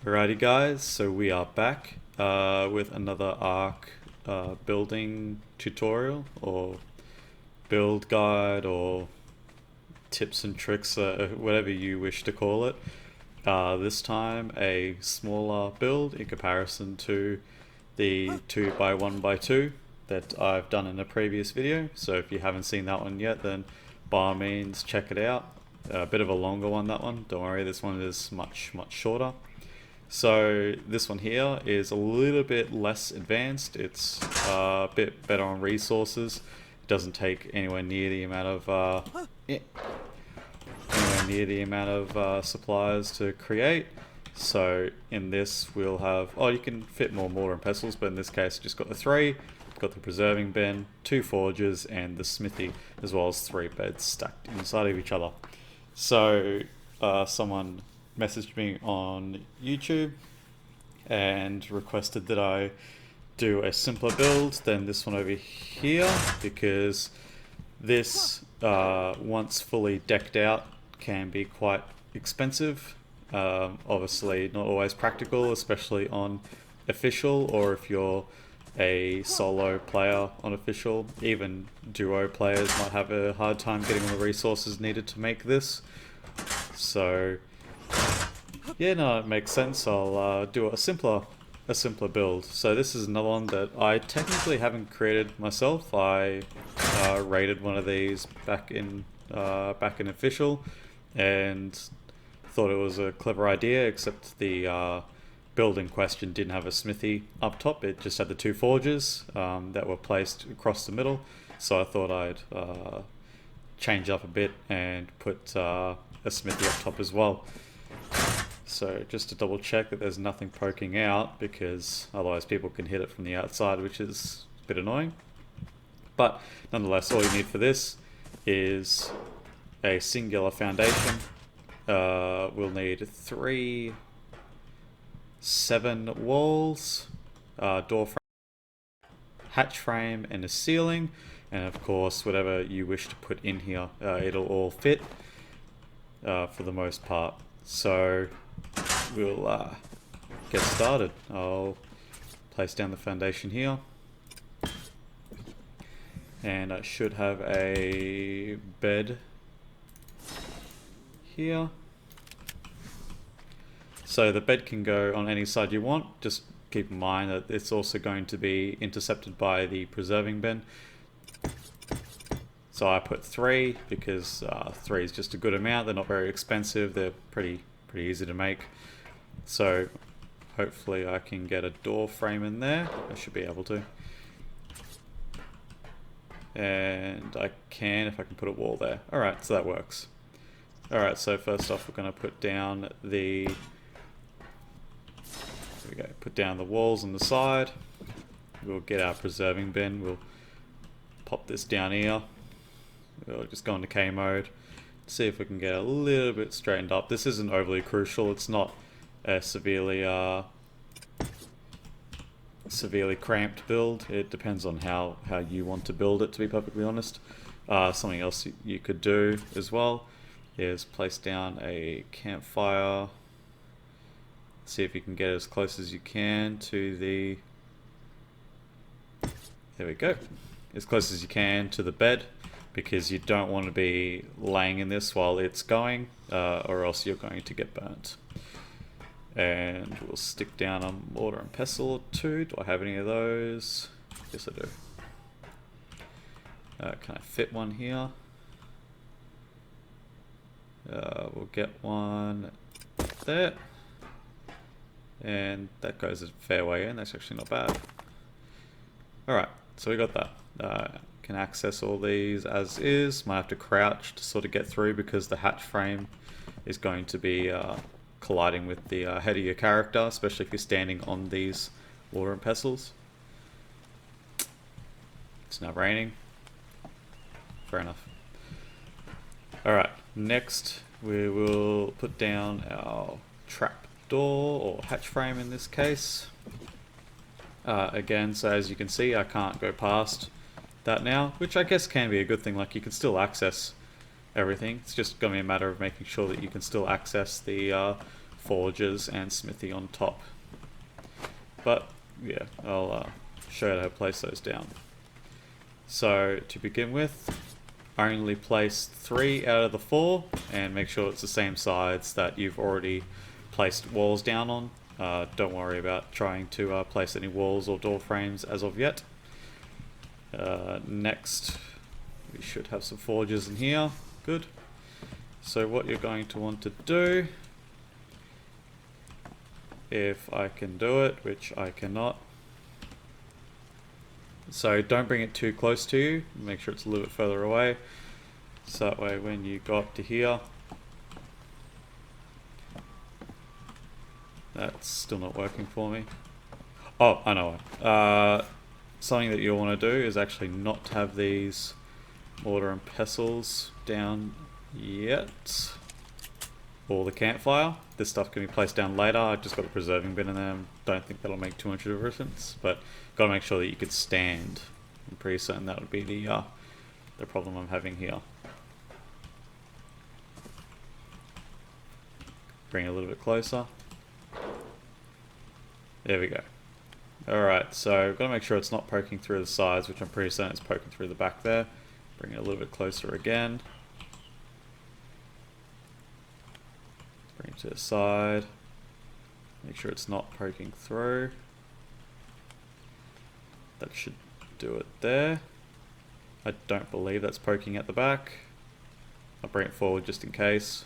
Alrighty guys, so we are back with another ARK building tutorial or build guide or tips and tricks, whatever you wish to call it. This time a smaller build in comparison to the 2x1x2 that I've done in a previous video. So if you haven't seen that one yet, then by all means check it out. A bit of a longer one, that one. Don't worry, this one is much shorter. So this one here is a little bit less advanced. It's a bit better on resources. It doesn't take anywhere near the amount of supplies to create. So in this we'll have, you can fit more mortar and pestles, but in this case just got the 3. Got the preserving bin, 2 forges, and the smithy, as well as 3 beds stacked inside of each other. So someone messaged me on YouTube and requested that I do a simpler build than this one over here, because this, once fully decked out, can be quite expensive. Obviously not always practical, especially on official, or if you're a solo player on official. Even duo players might have a hard time getting all the resources needed to make this. So yeah, no, it makes sense. I'll do a simpler build. So this is another one that I technically haven't created myself. I raided one of these back in official and thought it was a clever idea, except the build in question didn't have a smithy up top. It just had the 2 forges that were placed across the middle. So I thought I'd change up a bit and put a smithy up top as well. So just to double check that there's nothing poking out, because otherwise people can hit it from the outside, which is a bit annoying. But nonetheless, all you need for this is a singular foundation. We'll need 3 7 walls, door frame, hatch frame, and a ceiling, and of course whatever you wish to put in here, it'll all fit for the most part. So we'll get started. I'll place down the foundation here, and I should have a bed here. So the bed can go on any side you want. Just keep in mind that it's also going to be intercepted by the preserving bin. So I put 3 because 3 is just a good amount. They're not very expensive. They're pretty easy to make. So hopefully I can get a door frame in there. I should be able to. And I can, if I can put a wall there. Alright, so that works. Alright, so first off we're going to put down the... There we go. Put down the walls on the side. We'll get our preserving bin. We'll pop this down here. We'll just go into K mode. See if we can get a little bit straightened up. This isn't overly crucial. It's not a severely cramped build. It depends on how you want to build it, to be perfectly honest. Something else you could do as well is place down a campfire. See if you can get as close as you can to the... There we go. As close as you can to the bed, because you don't want to be laying in this while it's going, or else you're going to get burnt. And we'll stick down a mortar and pestle or 2. Do I have any of those? Yes, I do. Can I fit one here? We'll get one there. And that goes a fair way in. That's actually not bad. Alright, so we got that. Can access all these as is. Might have to crouch to sort of get through, because the hatch frame is going to be colliding with the head of your character, especially if you're standing on these water and pestles. It's now raining. Fair enough. Alright, next we will put down our trap door, or hatch frame in this case. Again, so as you can see, I can't go past that now, which I guess can be a good thing. Like, you can still access everything. It's just going to be a matter of making sure that you can still access the forges and smithy on top. But yeah, I'll show you how to place those down. So to begin with, only place 3 out of the 4 and make sure it's the same sides that you've already placed walls down on. Don't worry about trying to place any walls or door frames as of yet. Next, we should have some forges in here. Good. So what you're going to want to do, if I can do it, which I cannot. So don't bring it too close to you, make sure it's a little bit further away. So that way when you go up to here, that's still not working for me. Oh, I know. Something that you'll want to do is actually not have these mortar and pestles down yet. Or the campfire. This stuff can be placed down later. I've just got a preserving bin in there. Don't think that'll make too much of a difference, but got to make sure that you could stand. I'm pretty certain that would be the problem I'm having here. Bring it a little bit closer. There we go. Alright, so got to make sure it's not poking through the sides, which I'm pretty certain it's poking through the back there. Bring it a little bit closer again. Bring it to the side. Make sure it's not poking through. That should do it there. I don't believe that's poking at the back. I'll bring it forward just in case.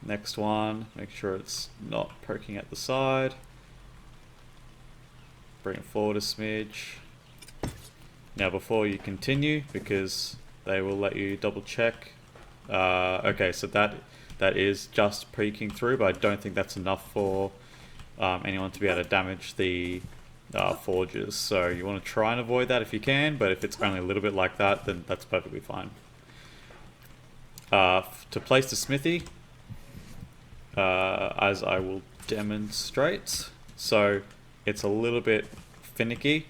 Next one, make sure it's not poking at the side. Bring it forward a smidge. Now before you continue, because they will let you double check. Okay, so that is just peeking through, but I don't think that's enough for anyone to be able to damage the forges. So you want to try and avoid that if you can, but if it's only a little bit like that, then that's perfectly fine. To place the smithy, as I will demonstrate, so it's a little bit finicky.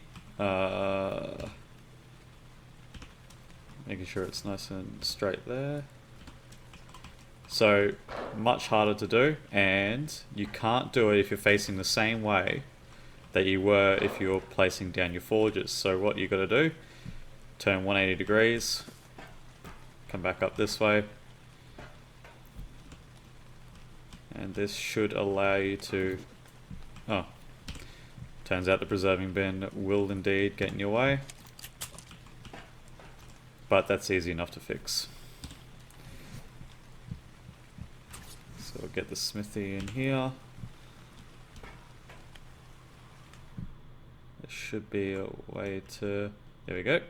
Making sure it's nice and straight there. So much harder to do, and you can't do it if you're facing the same way that you were if you were placing down your forges. So what you got to do, turn 180 degrees, come back up this way, and this should allow you to, oh, turns out the preserving bin will indeed get in your way, but that's easy enough to fix. So we'll get the smithy in here. There should be a way to, there we go.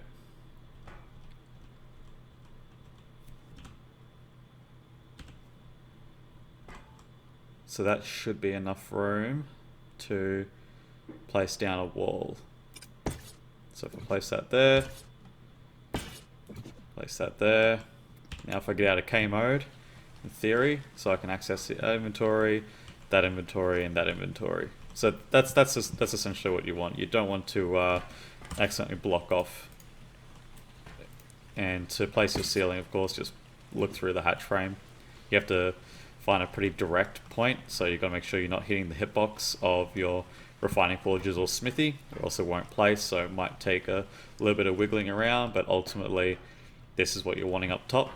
So that should be enough room to place down a wall. So if I place that there, place that there. Now if I get out of K mode, in theory, so I can access the inventory, and that inventory. So that's essentially what you want. You don't want to accidentally block off. And to place your ceiling, of course, just look through the hatch frame. You have to find a pretty direct point, so you've got to make sure you're not hitting the hitbox of your refining forges or smithy, or else it won't place, so it might take a little bit of wiggling around, but ultimately this is what you're wanting up top.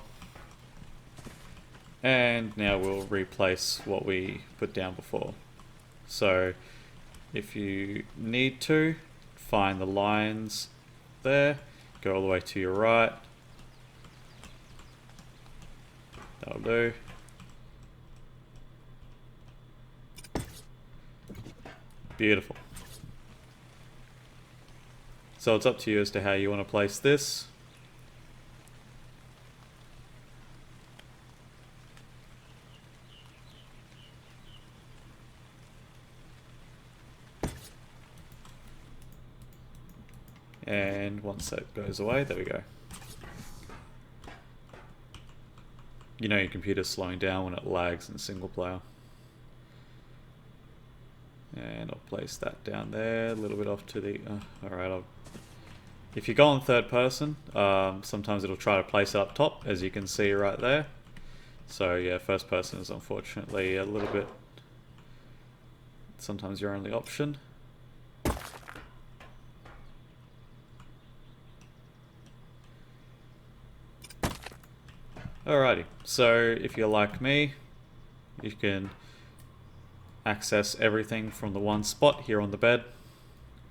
And now we'll replace what we put down before. So if you need to, find the lines there, go all the way to your right. That'll do. Beautiful. So it's up to you as to how you want to place this. And once that goes away, there we go. You know your computer's slowing down when it lags in single player. And I'll place that down there, a little bit off to the... Alright, if you go on third person, sometimes it'll try to place it up top, as you can see right there. So yeah, first person is unfortunately a little bit, sometimes your only option. Alrighty, so if you're like me, you can access everything from the one spot here on the bed.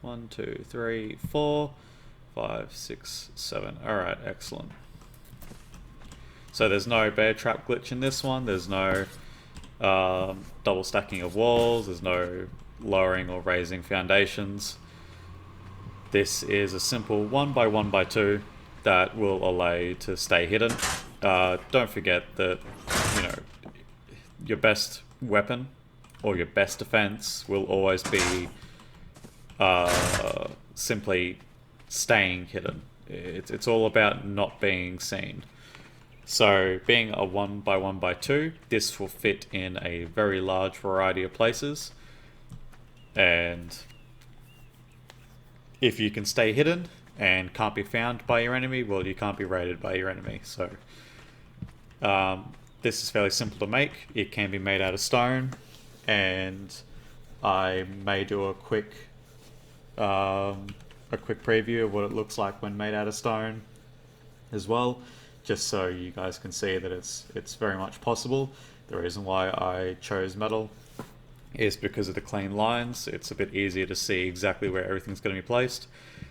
1, 2, 3, 4, 5, 6, 7. Alright, excellent. So there's no bear trap glitch in this one, there's no double stacking of walls, there's no lowering or raising foundations. This is a simple 1 by 1 by 2 that will allow you to stay hidden. Don't forget that, you know, your best weapon or your best defense will always be simply staying hidden. It's all about not being seen. So being a 1 by 1 by 2, this will fit in a very large variety of places. And if you can stay hidden and can't be found by your enemy, well, you can't be raided by your enemy. So this is fairly simple to make. It can be made out of stone, and I may do a quick preview of what it looks like when made out of stone as well, just so you guys can see that it's very much possible. The reason why I chose metal is because of the clean lines. It's a bit easier to see exactly where everything's going to be placed.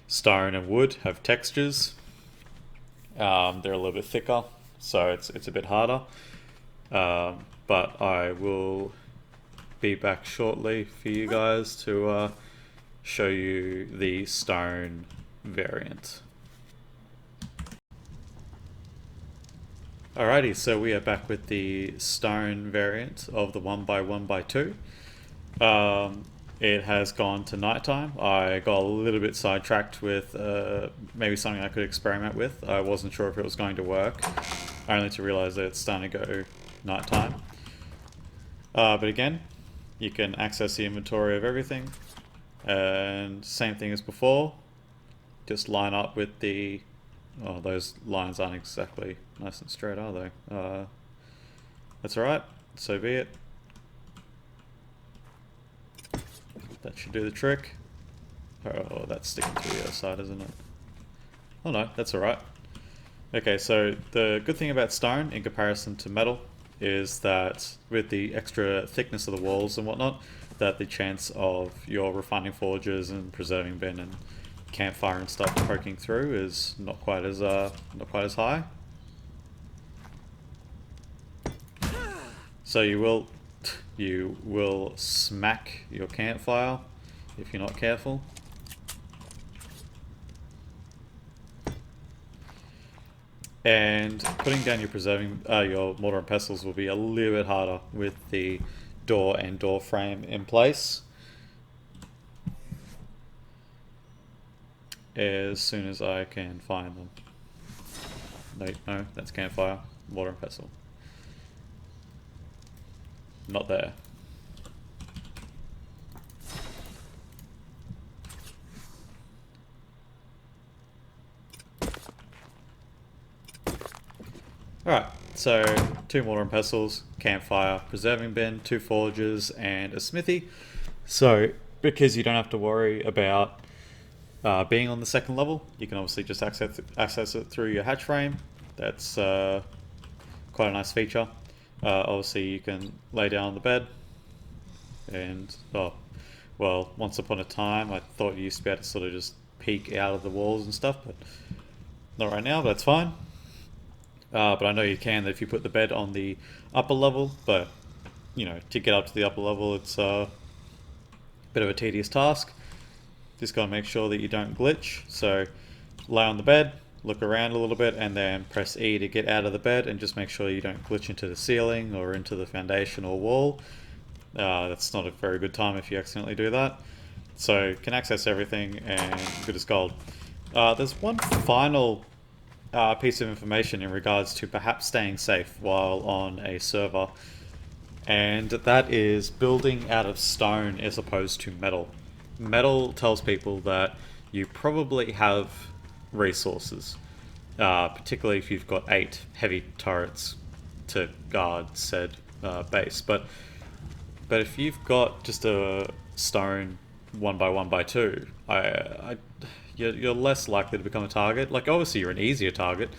Stone and wood have textures. They're a little bit thicker, so it's a bit harder. But I will be back shortly for you guys to show you the stone variant. Alrighty, so we are back with the stone variant of the 1 by 1 by 2. It has gone to nighttime. I got a little bit sidetracked with maybe something I could experiment with. I wasn't sure if it was going to work, only to realize that it's starting to go nighttime. But again, you can access the inventory of everything, and same thing as before, just line up with the, oh, those lines aren't exactly nice and straight, are they? That's alright, so be it. That should do the trick. Oh, that's sticking to the other side, isn't it? Oh no, that's alright. Okay, so the good thing about stone in comparison to metal is that with the extra thickness of the walls and whatnot, that the chance of your refining forges and preserving bin and campfire and stuff poking through is not quite as high. So you will smack your campfire if you're not careful. And putting down your preserving your mortar and pestles will be a little bit harder with the door and door frame in place. As soon as I can find them. No, that's campfire, mortar and pestle. Not there. Alright, so 2 mortar and pestles, campfire, preserving bin, 2 forges, and a smithy. So, because you don't have to worry about being on the second level, you can obviously just access it through your hatch frame. That's quite a nice feature. Obviously you can lay down on the bed, and well, once upon a time I thought you used to be able to sort of just peek out of the walls and stuff, but not right now, but that's fine. But I know you can if you put the bed on the upper level, but you know, to get up to the upper level it's a bit of a tedious task. Just gotta make sure that you don't glitch. So lay on the bed, look around a little bit, and then press E to get out of the bed, and just make sure you don't glitch into the ceiling or into the foundation or wall. That's not a very good time if you accidentally do that. So you can access everything and good as gold. There's one final piece of information in regards to perhaps staying safe while on a server, and that is building out of stone as opposed to metal. Metal tells people that you probably have resources, particularly if you've got 8 heavy turrets to guard said base. But if you've got just a stone 1x1x2, you're less likely to become a target. Like, obviously you're an easier target,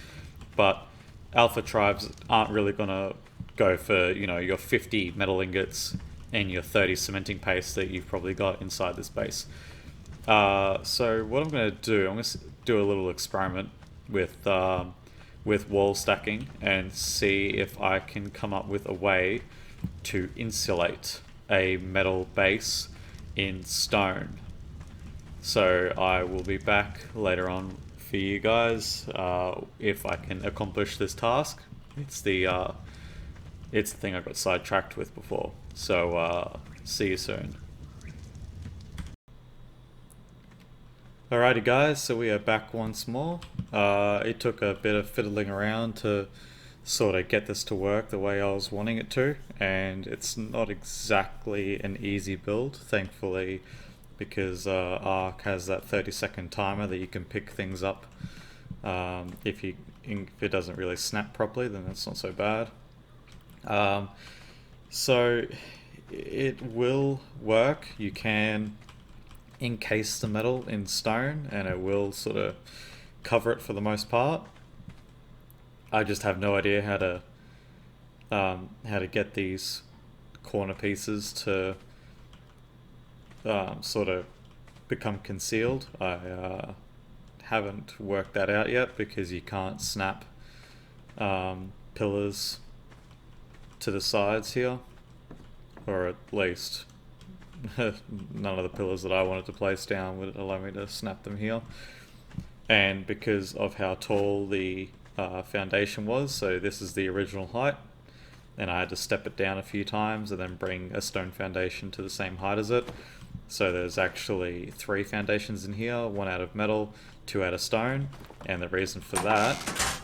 but alpha tribes aren't really gonna go for, you know, your 50 metal ingots and your 30 cementing paste that you've probably got inside this base. So what I'm going to do, I'm going to do a little experiment with wall stacking and see if I can come up with a way to insulate a metal base in stone. So I will be back later on for you guys if I can accomplish this task. It's the thing I got sidetracked with before. So see you soon. Alrighty guys, so we are back once more. It took a bit of fiddling around to sort of get this to work the way I was wanting it to, and it's not exactly an easy build, thankfully, because ARK has that 30-second timer that you can pick things up. If it doesn't really snap properly, then that's not so bad. So it will work. You can encase the metal in stone and it will sort of cover it for the most part. I just have no idea how to get these corner pieces to sort of become concealed. I haven't worked that out yet because you can't snap pillars to the sides here, or at least none of the pillars that I wanted to place down would allow me to snap them here. And because of how tall the foundation was, so this is the original height, and I had to step it down a few times and then bring a stone foundation to the same height as it. So there's actually 3 foundations in here, 1 out of metal, 2 out of stone, and the reason for that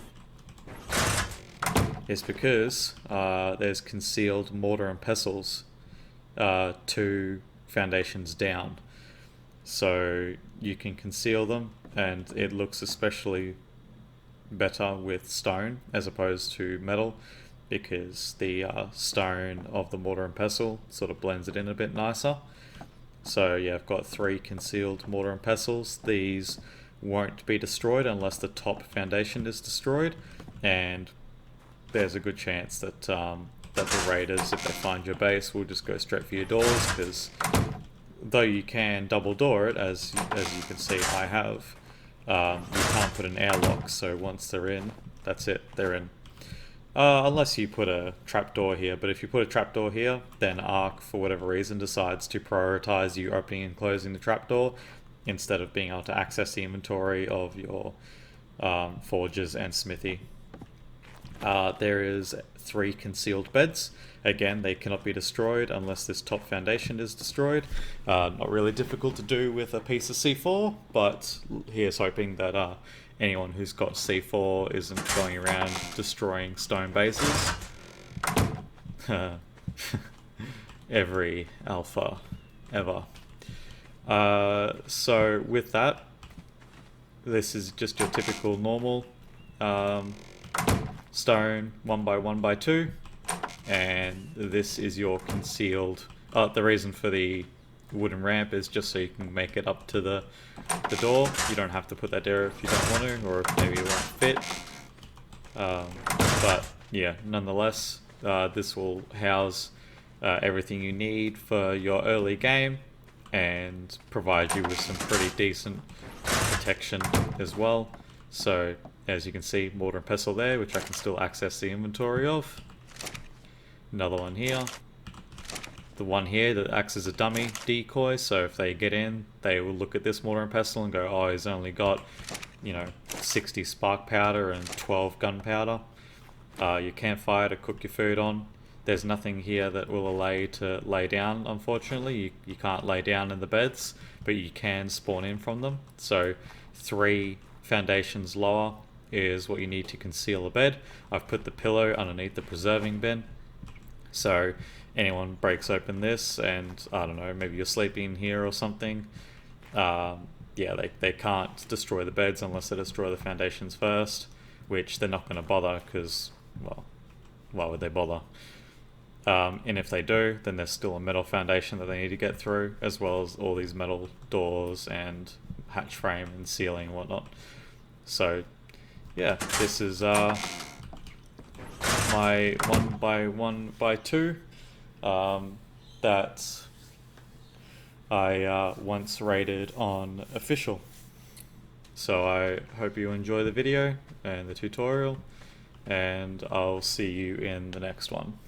is because there's concealed mortar and pestles 2 foundations down, so you can conceal them, and it looks especially better with stone as opposed to metal, because the stone of the mortar and pestle sort of blends it in a bit nicer. So yeah, I've got 3 concealed mortar and pestles. These won't be destroyed unless the top foundation is destroyed, and there's a good chance that that the raiders, if they find your base, will just go straight for your doors, because though you can double door it, as you can see I have, you can't put an airlock, so once they're in, that's it, they're in. Unless you put a trapdoor here, but if you put a trapdoor here, then ARK, for whatever reason, decides to prioritize you opening and closing the trapdoor instead of being able to access the inventory of your forges and smithy. There is 3 concealed beds. Again, they cannot be destroyed unless this top foundation is destroyed. Not really difficult to do with a piece of C4, but here's hoping that anyone who's got C4 isn't going around destroying stone bases. Every alpha ever. So with that, this is just your typical normal stone 1x1x2, and this is your concealed. The reason for the wooden ramp is just so you can make it up to the door. You don't have to put that there if you don't want to, or if maybe it won't fit. But yeah, nonetheless, this will house everything you need for your early game and provide you with some pretty decent protection as well. So as you can see, mortar and pestle there, which I can still access the inventory of. Another one here. The one here that acts as a dummy decoy, so if they get in, they will look at this mortar and pestle and go, oh, he's only got, 60 spark powder and 12 gunpowder. Your campfire to cook your food on. There's nothing here that will allow you to lay down, unfortunately. You can't lay down in the beds, but you can spawn in from them. So 3 foundations lower is what you need to conceal a bed. I've put the pillow underneath the preserving bin, so anyone breaks open this and, I don't know, maybe you're sleeping here or something, yeah, they can't destroy the beds unless they destroy the foundations first, which they're not going to bother because, well, why would they bother? And if they do, then there's still a metal foundation that they need to get through, as well as all these metal doors and hatch frame and ceiling and whatnot. So yeah, this is my 1x1x2 that I once rated on official. So I hope you enjoy the video and the tutorial, and I'll see you in the next one.